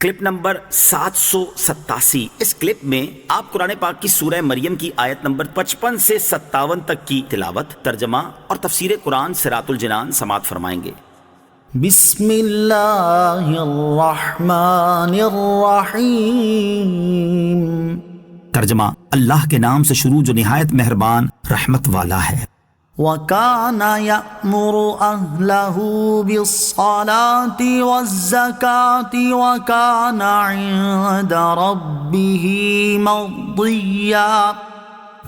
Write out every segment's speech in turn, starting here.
Clip number 787۔ اس clip میں آپ قرآن پاک کی سورہ مریم کی آیت نمبر 55 سے 57 تک کی تلاوت، ترجمہ اور تفسیر قرآن صراط الجنان سماعت فرمائیں گے۔ بسم اللہ الرحمن الرحیم۔ ترجمہ، اللہ کے نام سے شروع جو نہایت مہربان رحمت والا ہے۔ وَكَانَ يَأْمُرُ أَهْلَهُ بِالصَّلَاةِ وَالزَّكَاةِ وَكَانَ عِندَ رَبِّهِ مَرْضِيًّا۔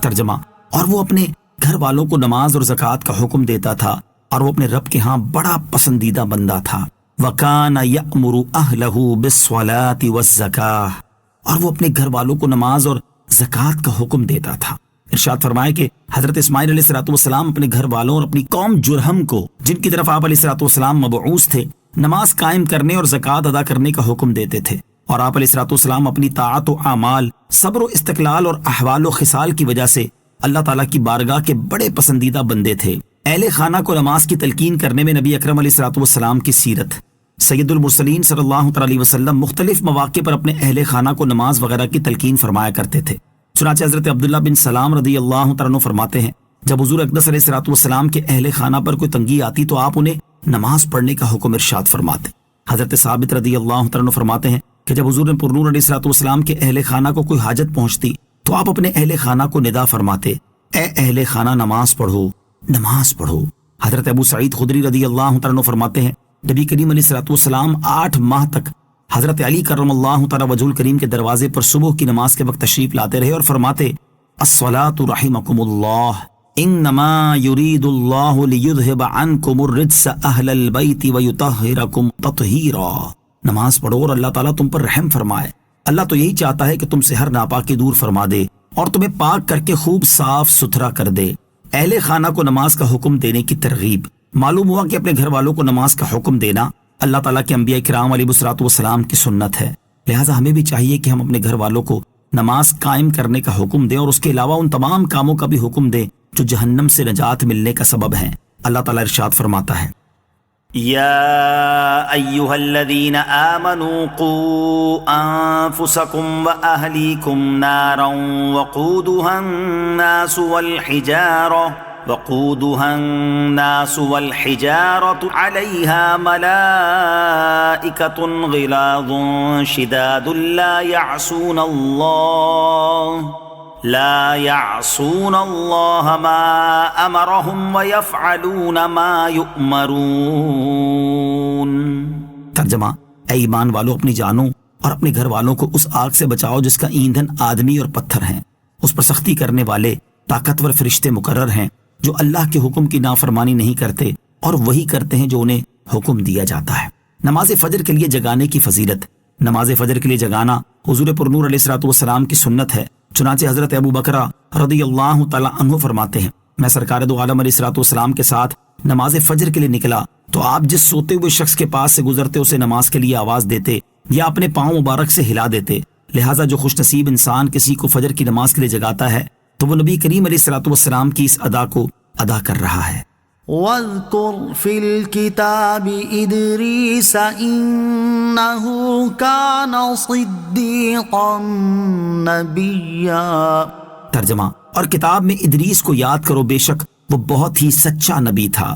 ترجمہ، اور وہ اپنے گھر والوں کو نماز اور زکوٰۃ کا حکم دیتا تھا اور وہ اپنے رب کے ہاں بڑا پسندیدہ بندہ تھا۔ وَكَانَ يَأْمُرُ أَهْلَهُ بِالصَّلَاةِ وَالزَّكَاةِ، اور وہ اپنے گھر والوں کو نماز اور زکوٰۃ کا حکم دیتا تھا۔ ارشاد فرمائے کہ حضرت اسماعیل علیہ السلام اپنے گھر والوں اور اپنی قوم جرہم کو، جن کی طرف آپ علیہ السلام مبعوث تھے، نماز قائم کرنے اور زکوٰۃ ادا کرنے کا حکم دیتے تھے، اور آپ علیہ السلام اپنی طاعت و اعمال، صبر و استقلال اور احوال و خصال کی وجہ سے اللہ تعالیٰ کی بارگاہ کے بڑے پسندیدہ بندے تھے۔ اہل خانہ کو نماز کی تلقین کرنے میں نبی اکرم علیہ السلام کی سیرت۔ سید المرسلین صلی اللہ علیہ وسلم مختلف مواقع پر اپنے اہل خانہ کو نماز وغیرہ کی تلقین فرمایا کرتے تھے۔ چنانچہ حضرت عبداللہ بن سلام رضی اللہ تعالیٰ عنہ فرماتے ہیں، جب حضور اقدس علیہ السلام کے اہل خانہ پر کوئی تنگی آتی تو آپ انہیں نماز پڑھنے کا حکم ارشاد فرماتے۔ حضرت ثابت رضی اللہ تعالیٰ عنہ فرماتے ہیں کہ جب حضور پرنور علیہ السلام کے اہل خانہ کو کوئی حاجت پہنچتی تو آپ اپنے اہل خانہ کو ندا فرماتے، اے اہل خانہ نماز پڑھو، نماز پڑھو۔ حضرت ابو سعید خدری رضی اللہ تعالیٰ عنہ فرماتے ہیں، نبی کریم علیہ السلام 8 ماہ تک حضرت علی کرم اللہ تعالی وجہ الکریم کے دروازے پر صبح کی نماز کے وقت تشریف لاتے رہے اور فرماتے، الصلاۃ رحمکم اللہ، انما یرید اللہ لیذھب عنکم الرجس اہل البیت ویطہرکم تطہیرا۔ نماز پڑھو اور اللہ تعالیٰ تم پر رحم فرمائے۔ اللہ تو یہی چاہتا ہے کہ تم سے ہر ناپاکی دور فرما دے اور تمہیں پاک کر کے خوب صاف ستھرا کر دے۔ اہل خانہ کو نماز کا حکم دینے کی ترغیب۔ معلوم ہوا کہ اپنے گھر والوں کو نماز کا حکم دینا اللہ تعالیٰ کے انبیاء کرام علیہ السلام کی سنت ہے، لہٰذا ہمیں بھی چاہیے کہ ہم اپنے گھر والوں کو نماز قائم کرنے کا حکم دیں اور اس کے علاوہ ان تمام کاموں کا بھی حکم دیں جو جہنم سے نجات ملنے کا سبب ہیں۔ اللہ تعالیٰ ارشاد فرماتا ہے، یا ایھا الذین آمنوا قوا انفسکم واہلیکم نارا وقودها الناس والحجارة عليها ملائكة غلاظ شداد لا يعصون الله ما أمرهم ويفعلون ما يؤمرون۔ ترجمہ، اے ایمان والو، اپنی جانوں اور اپنے گھر والوں کو اس آگ سے بچاؤ جس کا ایندھن آدمی اور پتھر ہیں۔ اس پر سختی کرنے والے طاقتور فرشتے مقرر ہیں جو اللہ کے حکم کی نافرمانی نہیں کرتے اور وہی کرتے ہیں جو انہیں حکم دیا جاتا ہے۔ نماز فجر کے لیے جگانے کی فضیلت۔ نماز فجر کے لیے جگانا حضور پرنور علیہ السلام کی سنت ہے۔ چنانچہ حضرت ابو بکر رضی اللہ تعالی عنہ فرماتے ہیں، میں سرکار دو عالم علیہ السلام کے ساتھ نماز فجر کے لیے نکلا تو آپ جس سوتے ہوئے شخص کے پاس سے گزرتے اسے نماز کے لیے آواز دیتے یا اپنے پاؤں مبارک سے ہلا دیتے۔ لہٰذا جو خوش نصیب انسان کسی کو فجر کی نماز کے لیے جگاتا ہے تو وہ نبی کریم علیہ السلام کی اس ادا کو ادا کر رہا ہے۔ وَاذْكُرْ فِي الْكِتَابِ إِدْرِيسَ إِنَّهُ كَانَ صِدِّيقًا نَبِيًّا۔ ترجمہ، اور کتاب میں ادریس کو یاد کرو، بے شک وہ بہت ہی سچا نبی تھا۔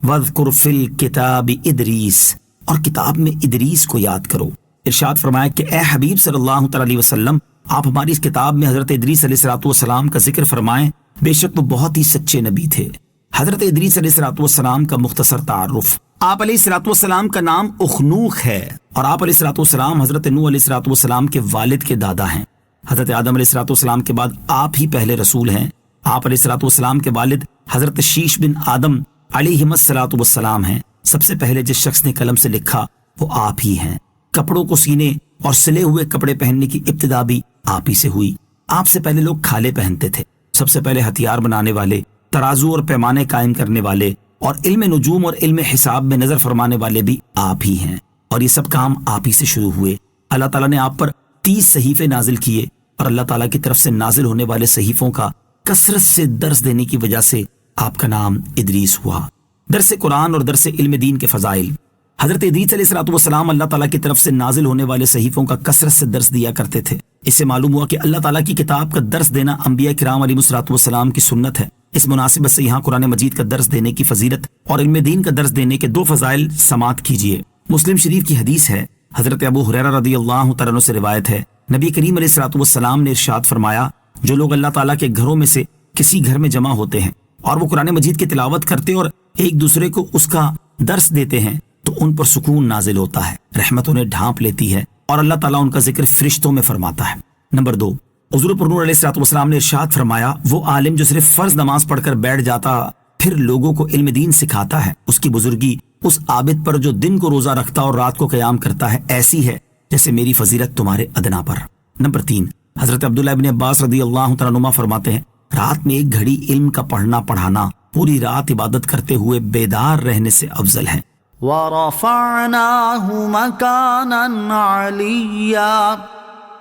وَاذْكُرْ فِي الْكِتَابِ إِدْرِيسَ، اور کتاب میں ادریس کو یاد کرو۔ ارشاد فرمایا کہ اے حبیب صلی اللہ علیہ وسلم، آپ ہماری اس کتاب میں حضرت ادریس علیہ السلام کا ذکر فرمائیں، بے شک وہ بہت ہی سچے نبی تھے۔ حضرت ادریس علیہ السلام کا مختصر تعارف۔ آپ علیہ السلام کا نام اخنوخ ہے اور آپ علیہ السلام حضرت نوح علیہ السلام کے والد کے دادا ہیں۔ حضرت آدم علیہ السلام کے بعد آپ ہی پہلے رسول ہیں۔ آپ علیہ السلام کے والد حضرت شیش بن آدم علیہ السلام ہیں۔ سب سے پہلے جس شخص نے قلم سے لکھا وہ آپ ہی ہیں۔ کپڑوں کو سینے اور سلے ہوئے کپڑے پہننے کی ابتدا بھی آپ ہی سے ہوئی۔ آپ سے پہلے لوگ کھالے پہنتے تھے۔ سب سے پہلے ہتھیار بنانے والے، ترازو اور پیمانے قائم کرنے والے اور علم نجوم اور علم حساب میں نظر فرمانے والے بھی آپ ہی ہیں، اور یہ سب کام آپ ہی سے شروع ہوئے۔ اللہ تعالیٰ نے آپ پر 30 صحیفے نازل کیے اور اللہ تعالیٰ کی طرف سے نازل ہونے والے صحیفوں کا کثرت سے درس دینے کی وجہ سے آپ کا نام ادریس ہوا۔ درس قرآن اور درس علم دین کے فضائل۔ حضرت ادریس علیہ الصلوۃ والسلام اللہ تعالیٰ کی طرف سے نازل ہونے والے صحیفوں کا کثرت سے درس دیا کرتے تھے۔ اس سے معلوم ہوا کہ اللہ تعالیٰ کی کتاب کا درس دینا انبیاء کرام علیہ الصلوۃ والسلام کی سنت ہے۔ اس مناسبت سے یہاں قرآن مجید کا درس دینے کی فضیلت اور علم دین کا درس دینے کے 2 فضائل سماعت کیجیے۔ مسلم شریف کی حدیث ہے، حضرت ابو ہریرہ رضی اللہ تعالیٰ عنہ سے روایت ہے، نبی کریم علیہ الصلوۃ والسلام نے ارشاد فرمایا، جو لوگ اللہ تعالیٰ کے گھروں میں سے کسی گھر میں جمع ہوتے ہیں اور وہ قرآن مجید کی تلاوت کرتے اور ایک دوسرے کو اس کا درس دیتے ہیں تو ان پر سکون نازل ہوتا ہے، رحمت انہیں ڈھانپ لیتی ہے اور اللہ تعالیٰ ان کا ذکر فرشتوں میں فرماتا ہے۔ نمبر 2، حضور پرنور علیہ الصلوۃ والسلام نے ارشاد فرمایا، وہ عالم جو صرف فرض نماز پڑھ کر بیٹھ جاتا پھر لوگوں کو علم دین سکھاتا ہے، اس کی بزرگی اس عابد پر جو دن کو روزہ رکھتا اور رات کو قیام کرتا ہے ایسی ہے جیسے میری فضیلت تمہارے ادنا پر۔ نمبر 3، حضرت عبداللہ ابن عباس رضی اللہ تعالیٰ عنہ فرماتے ہیں، رات میں ایک گھڑی علم کا پڑھنا پڑھانا پوری رات عبادت کرتے ہوئے بیدار رہنے سے افضل ہے۔ وَرَفَعْنَاهُ مَكَانًا عَلِيًّا،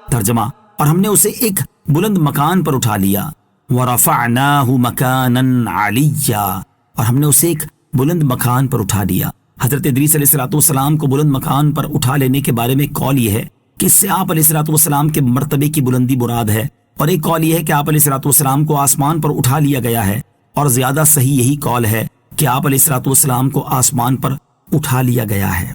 ترجمہ، اور ہم نے اسے ایک بلند مکان پر اٹھا لیا۔ وَرَفَعْنَاهُ مَكَانًا عَلِيًّا، اور ہم نے اسے ایک بلند مکان پر اٹھا لیا۔ حضرت ادریس علیہ الصلوۃ والسلام کو بلند مکان پر اٹھا لینے کے بارے میں قول یہ ہے کہ اس سے آپ علیہ الصلوۃ والسلام کے مرتبے کی بلندی مراد ہے، اور ایک قول یہ ہے کہ آپ علیہ الصلوۃ والسلام کو آسمان پر اٹھا لیا گیا ہے، اور زیادہ صحیح یہی قول ہے کہ آپ علیہ الصلوۃ والسلام کو آسمان پر اٹھا لیا گیا ہے۔